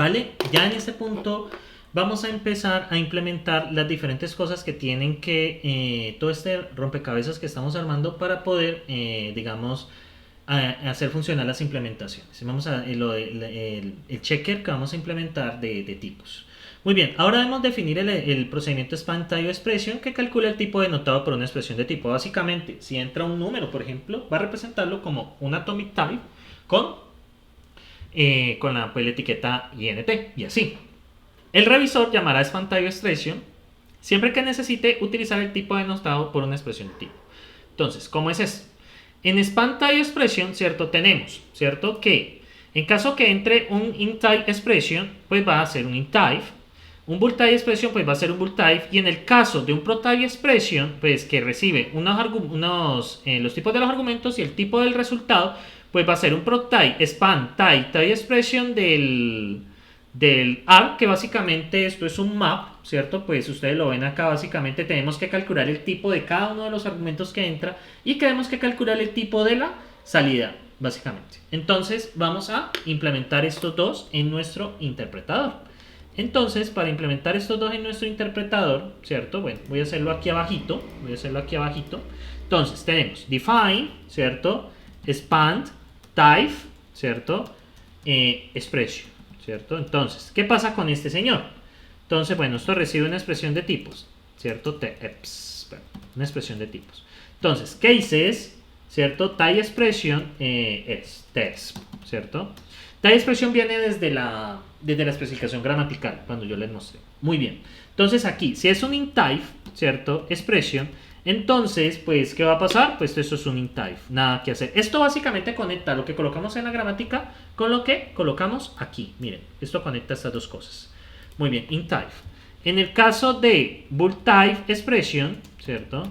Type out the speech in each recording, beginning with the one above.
¿Vale? Ya en este punto vamos a empezar a implementar las diferentes cosas que tienen que, todo este rompecabezas que estamos armando para poder, digamos, hacer funcionar las implementaciones. Vamos a el checker que vamos a implementar de tipos. Muy bien, ahora debemos definir el procedimiento span type expression que calcula el tipo denotado por una expresión de tipo. Básicamente, si entra un número, por ejemplo, va a representarlo como un atomic type con la, pues, la etiqueta int y así. El revisor llamará span type expression siempre que necesite utilizar el tipo denotado por una expresión de tipo. Entonces, ¿cómo es esto? En span type expression, ¿cierto? Tenemos, ¿cierto? Que en caso que entre un int type expression, pues va a ser un int type. Un bool type expression, pues va a ser un bool type. Y en el caso de un pro type expression, pues que recibe los tipos de los argumentos y el tipo del resultado, pues va a ser un pro type span type expression del ARP, que básicamente esto es un map, ¿cierto? Pues ustedes lo ven acá, básicamente tenemos que calcular el tipo de cada uno de los argumentos que entra y tenemos que calcular el tipo de la salida, básicamente. Entonces vamos a implementar estos dos en nuestro interpretador. Entonces, para implementar estos dos en nuestro interpretador, ¿cierto? Bueno, voy a hacerlo aquí abajito, Entonces, tenemos define, ¿cierto? Expand, type, ¿cierto? Expression, ¿cierto? Entonces, ¿qué pasa con este señor? Entonces, bueno, esto recibe una expresión de tipos, ¿cierto? Una expresión de tipos. Entonces, cases, ¿cierto? Type expression es test, ¿cierto? Type expression viene desde la especificación gramatical, cuando yo les mostré. Muy bien. Entonces, aquí, si es un int type, ¿cierto? Expression, entonces, pues, ¿qué va a pasar? Pues esto es un int type, nada que hacer. Esto básicamente conecta lo que colocamos en la gramática con lo que colocamos aquí. Miren, esto conecta estas dos cosas. Muy bien, int type. En el caso de bool type expression, ¿cierto?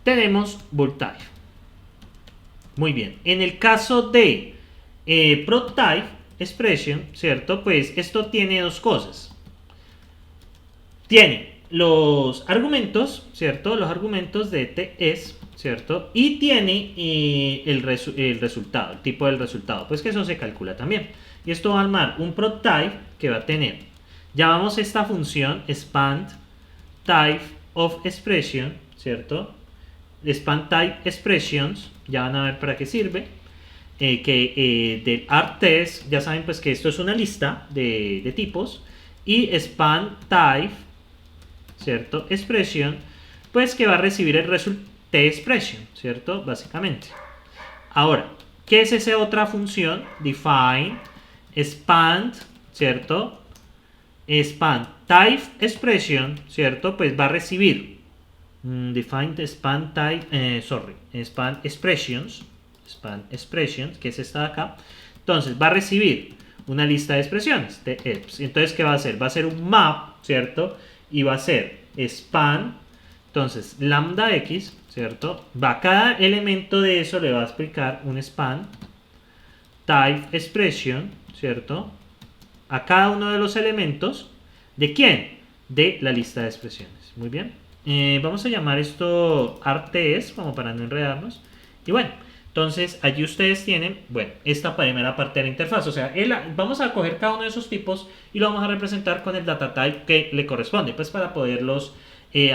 Tenemos bool type. Muy bien. En el caso de pro type expression, ¿cierto? Pues esto tiene dos cosas. Tiene los argumentos, ¿cierto? Los argumentos de TS, ¿cierto? Y tiene el resultado, el tipo del resultado. Pues que eso se calcula también. Y esto va a armar un pro type que va a tener. Llamamos esta función expand type of expression, ¿cierto? Expand type expressions, ya van a ver para qué sirve. Del artTest, ya saben pues que esto es una lista de tipos. Y expand type, ¿cierto? Expression, pues que va a recibir el resultado expression, ¿cierto? Básicamente. Ahora, ¿qué es esa otra función? Define, expand, ¿cierto? Expand type expression, ¿cierto? Pues va a recibir define expand type, expand expressions, que es esta de acá. Entonces va a recibir una lista de expresiones de EPS. Entonces, ¿qué va a hacer? Va a ser un map, ¿cierto? Y va a ser span, entonces lambda x, ¿cierto? Va cada elemento de eso le va a explicar un span type expression, ¿cierto? A cada uno de los elementos, ¿de quién? De la lista de expresiones. Muy bien. Vamos a llamar esto artTest, como para no enredarnos. Y bueno, entonces allí ustedes tienen, bueno, esta primera parte de la interfaz. O sea, vamos a coger cada uno de esos tipos y lo vamos a representar con el data type que le corresponde, pues para poderlos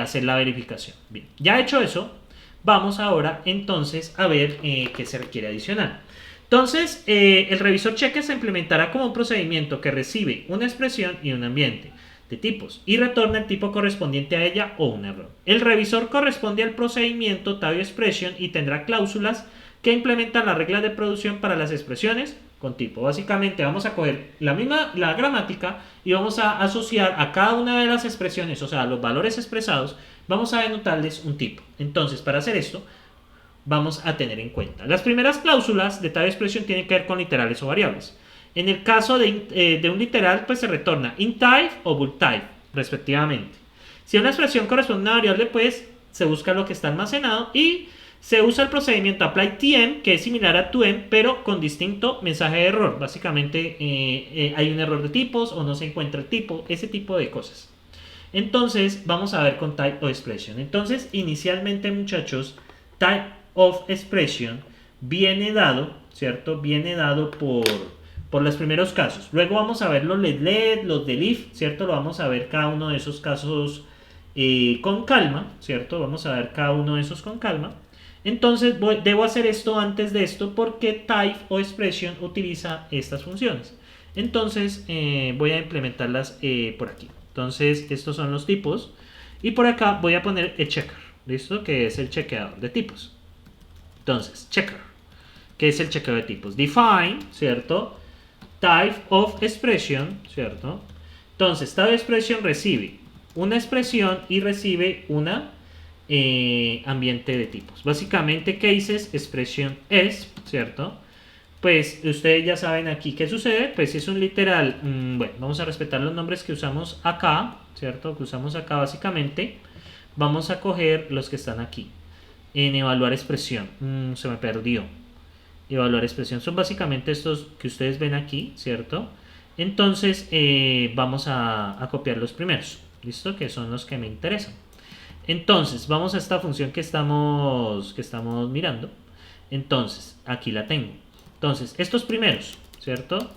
hacer la verificación. Bien, ya hecho eso, vamos ahora entonces a ver qué se requiere adicional. Entonces, el revisor checker se implementará como un procedimiento que recibe una expresión y un ambiente de tipos y retorna el tipo correspondiente a ella o un error. El revisor corresponde al procedimiento type expression y tendrá cláusulas que implementan las reglas de producción para las expresiones con tipo. Básicamente vamos a coger la gramática y vamos a asociar a cada una de las expresiones, o sea, a los valores expresados, vamos a denotarles un tipo. Entonces, para hacer esto, vamos a tener en cuenta. Las primeras cláusulas de type expression tienen que ver con literales o variables. En el caso de un literal, pues se retorna int type o bool type, respectivamente. Si una expresión corresponde a una variable, pues se busca lo que está almacenado y se usa el procedimiento apply tm, que es similar a toM, pero con distinto mensaje de error. Básicamente hay un error de tipos o no se encuentra el tipo, ese tipo de cosas. Entonces, vamos a ver con type of expression. Entonces, inicialmente, muchachos, type of expression viene dado, ¿cierto? Viene dado por los primeros casos. Luego vamos a ver los let, los del if, ¿cierto? Lo vamos a ver cada uno de esos casos con calma, ¿cierto? Vamos a ver cada uno de esos con calma. Entonces debo hacer esto antes de esto porque type o expression utiliza estas funciones. Entonces voy a implementarlas por aquí. Entonces estos son los tipos. Y por acá voy a poner el checker, ¿listo? Que es el chequeador de tipos. Entonces, checker, que es el chequeo de tipos. Define, ¿cierto? Type of expression, ¿cierto? Entonces, type expression recibe una expresión y recibe una ambiente de tipos. Básicamente, cases, expression es, ¿cierto? Pues ustedes ya saben aquí qué sucede, pues es un literal, bueno, vamos a respetar los nombres que usamos acá, ¿cierto? Que usamos acá básicamente. Vamos a coger los que están aquí. En evaluar expresión, se me perdió. Evaluar expresión son básicamente estos que ustedes ven aquí, ¿cierto? Entonces vamos a copiar los primeros, ¿listo? Que son los que me interesan. Entonces vamos a esta función que estamos mirando. Entonces aquí la tengo. Entonces estos primeros, ¿cierto?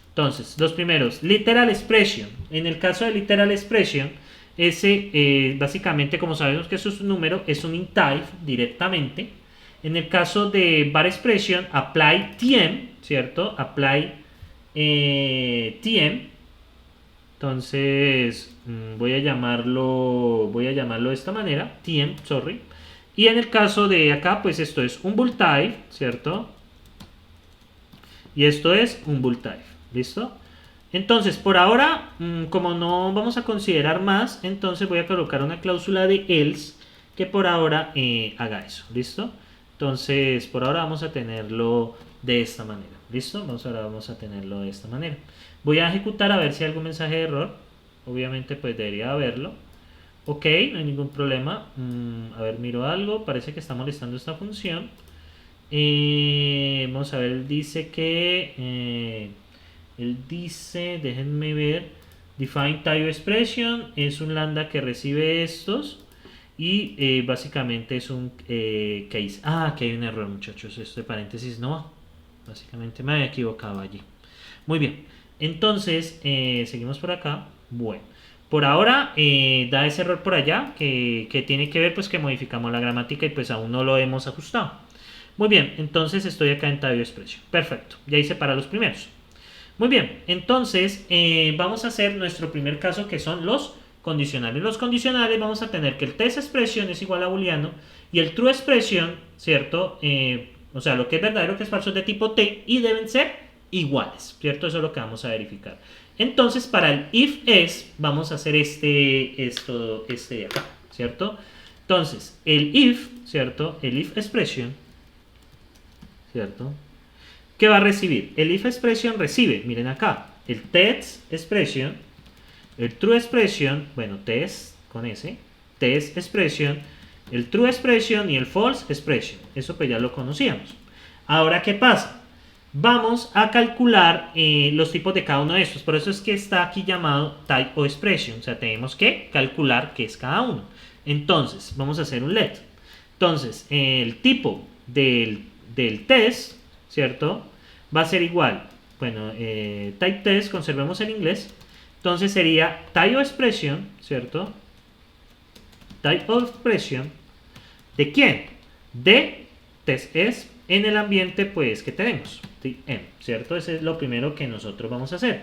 Entonces los primeros, literal expression. En el caso de literal expression, ese básicamente, como sabemos que eso es un número, es un int type directamente. En el caso de var expression, apply tm, ¿cierto? Apply tm. Entonces voy a llamarlo de esta manera, tm, sorry. Y en el caso de acá, pues esto es un bool type, ¿cierto? Y esto es un bool type, ¿listo? Entonces, por ahora, como no vamos a considerar más, entonces voy a colocar una cláusula de else que por ahora haga eso, ¿listo? Entonces, por ahora vamos a tenerlo de esta manera, ¿listo? Ahora vamos a tenerlo de esta manera. Voy a ejecutar a ver si hay algún mensaje de error. Obviamente, pues debería haberlo. Ok, no hay ningún problema. A ver, miro algo. Parece que está molestando esta función. Vamos a ver, dice que... él dice, déjenme ver, define type expression, es un lambda que recibe estos y básicamente es un case. Ah, que hay un error, muchachos, este paréntesis no va. Básicamente me había equivocado allí. Muy bien, entonces seguimos por acá. Bueno, por ahora da ese error por allá que tiene que ver pues que modificamos la gramática y pues aún no lo hemos ajustado. Muy bien, entonces estoy acá en type expression. Perfecto, ya hice para los primeros. Muy bien, entonces vamos a hacer nuestro primer caso que son los condicionales. Los condicionales vamos a tener que el test expression es igual a booleano y el true expression, ¿cierto? O sea, lo que es verdadero, que es falso es de tipo T y deben ser iguales, ¿cierto? Eso es lo que vamos a verificar. Entonces, para el if else vamos a hacer este de acá, ¿cierto? Entonces, el if, ¿cierto? El if expression, ¿cierto? ¿Qué va a recibir? El if expression recibe, miren acá, el test expression, el true expression, bueno, test con S, test expression, el true expression y el false expression. Eso pues ya lo conocíamos. Ahora, ¿qué pasa? Vamos a calcular los tipos de cada uno de estos. Por eso es que está aquí llamado type o expression. O sea, tenemos que calcular qué es cada uno. Entonces, vamos a hacer un let. Entonces, el tipo del test, ¿cierto? Va a ser igual, bueno, type test, conservemos en inglés, entonces sería type of expression, ¿cierto? Type of expression, ¿de quién? De test es en el ambiente, pues, que tenemos, ¿cierto? Ese es lo primero que nosotros vamos a hacer.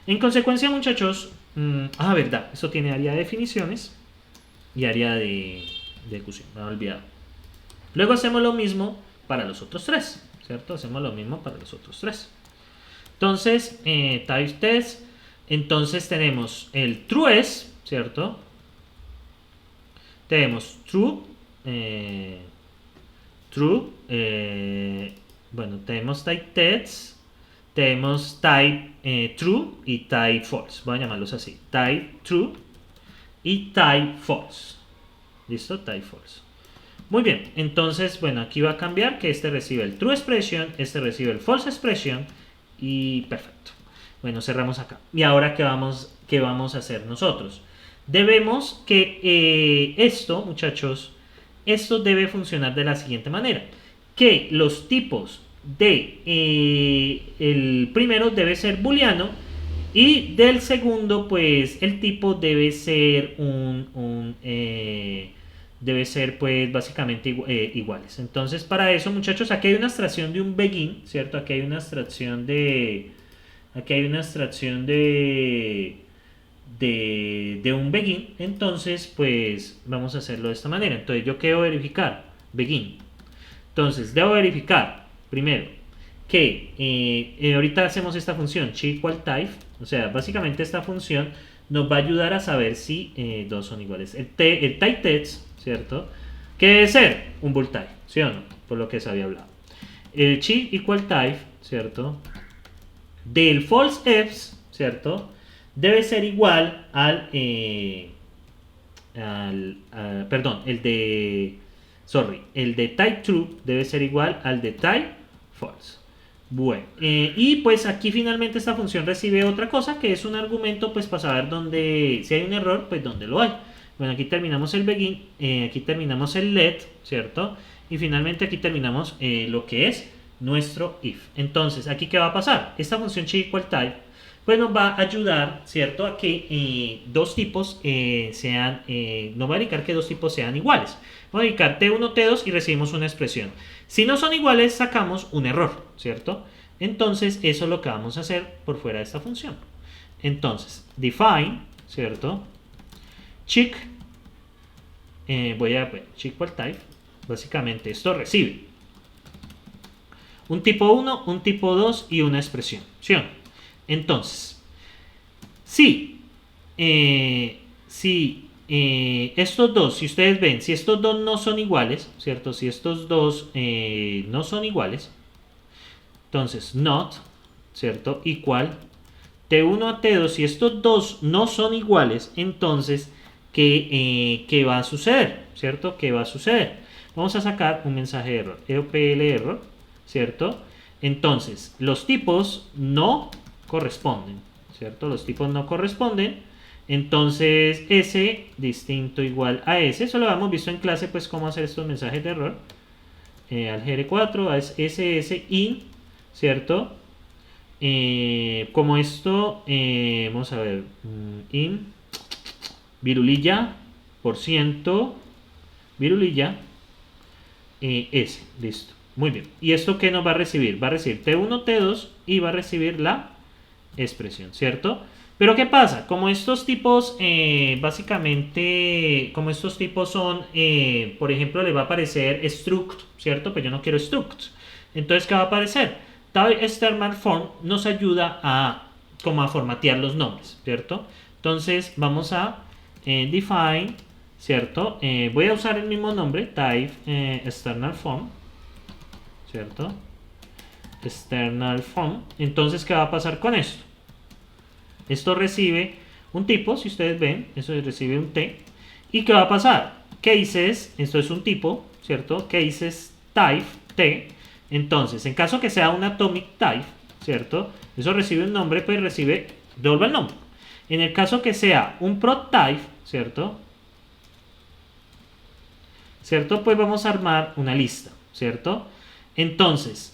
En consecuencia, muchachos, verdad, eso tiene área de definiciones y área de ejecución, me he olvidado. Luego hacemos lo mismo para los otros tres, ¿cierto? Hacemos lo mismo para los otros tres. Entonces, type test, entonces tenemos el true es, ¿cierto? Tenemos true, bueno, tenemos type test, tenemos type true y type false. Voy a llamarlos así, type true y type false. ¿Listo? Type false. Muy bien, entonces, bueno, aquí va a cambiar que este recibe el true expression, este recibe el false expression y perfecto. Bueno, cerramos acá. Y ahora, ¿qué vamos a hacer nosotros? Debemos que esto, muchachos, esto debe funcionar de la siguiente manera. Que los tipos el primero debe ser booleano y del segundo pues el tipo debe ser debe ser pues básicamente iguales. Entonces para eso, muchachos, aquí hay una abstracción de un begin, ¿cierto? Aquí hay una abstracción de un begin. Entonces pues vamos a hacerlo de esta manera. Entonces yo quiero verificar begin. Entonces debo verificar primero que ahorita hacemos esta función type, o sea, básicamente esta función nos va a ayudar a saber si dos son iguales. El type text, ¿cierto? Que debe ser un bool type, ¿sí o no? Por lo que se había hablado. El type, ¿cierto? Del false else, ¿cierto? Debe ser igual perdón, el de type true debe ser igual al de type false. Bueno, y pues aquí finalmente esta función recibe otra cosa que es un argumento pues para saber dónde, si hay un error, pues dónde lo hay. Bueno, aquí terminamos el begin, aquí terminamos el let, ¿cierto? Y finalmente aquí terminamos lo que es nuestro if. Entonces, ¿aquí qué va a pasar? Esta función type pues nos va a ayudar, ¿cierto? A que dos tipos sean, nos va a indicar que dos tipos sean iguales. Vamos a indicar T1, T2 y recibimos una expresión. Si no son iguales, sacamos un error, ¿cierto? Entonces, eso es lo que vamos a hacer por fuera de esta función. Entonces, define, ¿cierto? Check, check type, básicamente esto recibe un tipo 1, un tipo 2 y una expresión, ¿sí o no? Entonces, si estos dos, si ustedes ven, si estos dos no son iguales, ¿cierto? Si estos dos no son iguales, entonces not, ¿cierto? Igual T1 a T2, si estos dos no son iguales, entonces, ¿qué va a suceder? ¿Cierto? ¿Qué va a suceder? Vamos a sacar un mensaje de error, EOPL error, ¿cierto? Entonces, los tipos no corresponden, ¿cierto? Los tipos no corresponden. Entonces, S distinto igual a S. Eso lo hemos visto en clase, pues, cómo hacer estos mensajes de error. Al GR4 es SS in, ¿cierto? Como esto, vamos a ver, in, virulilla, por ciento, virulilla, S, listo. Muy bien. ¿Y esto qué nos va a recibir? Va a recibir T1, T2 y va a recibir la expresión, ¿cierto? Pero ¿qué pasa? Como estos tipos, básicamente, como estos tipos son, por ejemplo, le va a aparecer struct, ¿cierto? Pues yo no quiero struct. Entonces, ¿qué va a aparecer? Type external form nos ayuda a, como a formatear los nombres, ¿cierto? Entonces, vamos a define, ¿cierto? Voy a usar el mismo nombre, type external form, ¿cierto? External form. Entonces, ¿qué va a pasar con esto? Esto recibe un tipo, si ustedes ven, eso recibe un T. ¿Y qué va a pasar? Cases, esto es un tipo, ¿cierto? Cases type T. Entonces, en caso que sea un atomic type, ¿cierto? Eso recibe un nombre, pues devuelve el nombre. En el caso que sea un prod type, ¿cierto? ¿Cierto? Pues vamos a armar una lista, ¿cierto? Entonces,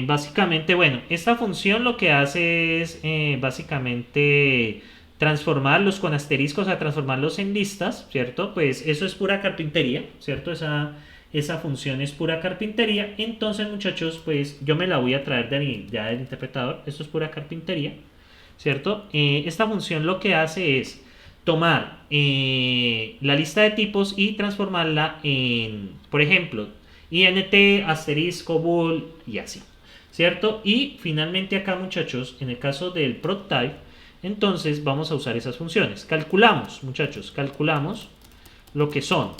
básicamente, bueno, esta función lo que hace es básicamente transformarlos con asteriscos a transformarlos en listas, ¿cierto? Pues eso es pura carpintería, ¿cierto? Esa función es pura carpintería. Entonces, muchachos, pues yo me la voy a traer ya del interpretador. Esto es pura carpintería, ¿cierto? Esta función lo que hace es tomar la lista de tipos y transformarla en, por ejemplo, int, asterisco, bool y así, ¿cierto? Y finalmente acá, muchachos, en el caso del prod type, entonces vamos a usar esas funciones. Calculamos, muchachos, calculamos lo que son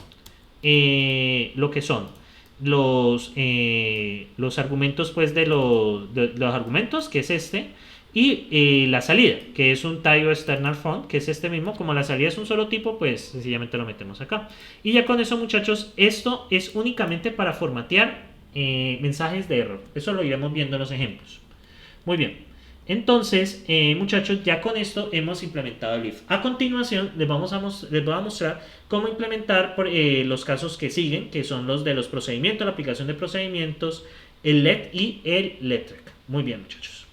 los argumentos, pues, de los argumentos, que es este, y la salida, que es un type external form, que es este mismo. Como la salida es un solo tipo, pues sencillamente lo metemos acá. Y ya con eso, muchachos, esto es únicamente para formatear mensajes de error. Eso lo iremos viendo en los ejemplos. Muy bien. Entonces, muchachos, ya con esto hemos implementado el if. A continuación, les voy a mostrar cómo implementar los casos que siguen, que son los de los procedimientos, la aplicación de procedimientos, el LED y el electric. Muy bien, muchachos.